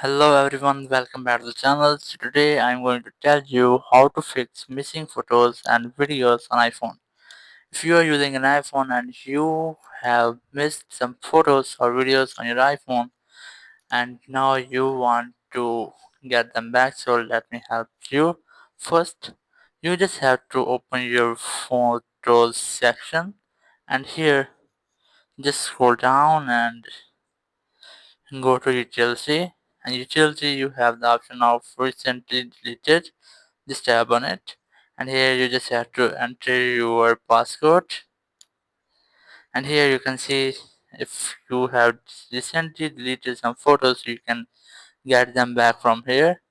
Hello everyone, welcome back to the channel. So today I'm going to tell you how to fix missing photos and videos on iPhone. If you are using an iPhone and you have missed some photos or videos on your iPhone and now you want to get them back, so let me help you. First, you just have to open your photos section and here just scroll down and go to utility, and utility you have the option of recently deleted. Just tap on it, and here you just have to enter your passcode, and here you can see if you have recently deleted some photos you can get them back from here.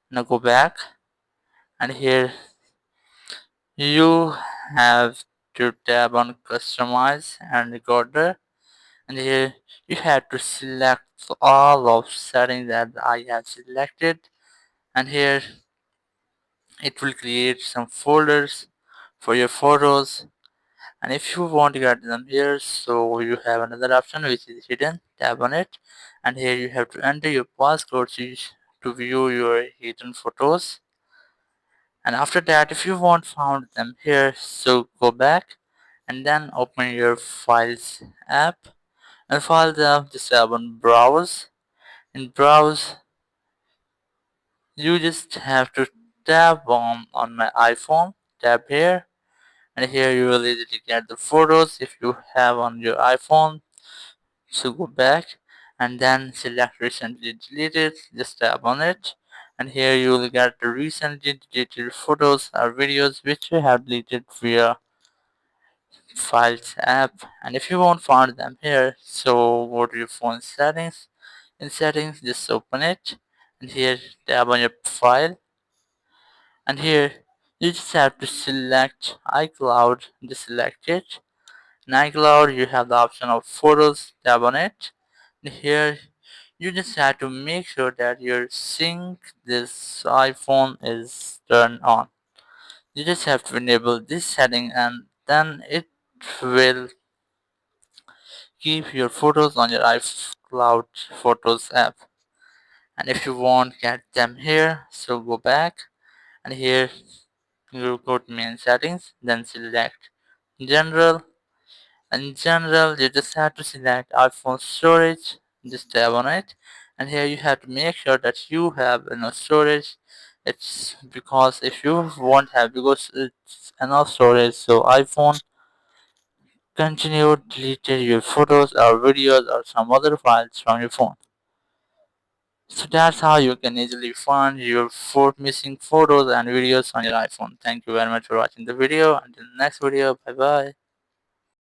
Now go back, and here you have to tap on customize and recorder, and here you have to select all of settings that I have selected, and here it will create some folders for your photos. And if you want to get them here, so you have another option which is hidden. Tap on it, and here you have to enter your passcode to view your hidden photos. And after that, if you want found them here, so go back and then open your files app and file them. Just tap on browse. In browse you just have to tap on my iPhone, tap here, and here you will easily get the photos if you have on your iPhone. So go back and then select recently deleted, just tap on it, and here you will get the recently deleted photos or videos which you have deleted via files app. And if you won't find them here, so go to your phone settings. In settings, just open it, and here tap on your file, and here you just have to select iCloud. Just select it. In iCloud you have the option of photos. Tap on it, and here you just have to make sure that your sync this iPhone is turned on. You just have to enable this setting, and then it will keep your photos on your iCloud Photos app. And if you won't get them here, so go back, and here you go to main settings, then select general. In general you just have to select iPhone storage. Just tap on it, and here you have to make sure that you have enough storage. It's because if you won't have, because it's enough storage, so iPhone continue deleted your photos or videos or some other files from your phone. So that's how you can easily find your missing photos and videos on your iPhone. Thank you very much for watching the video. Until the next video, bye bye.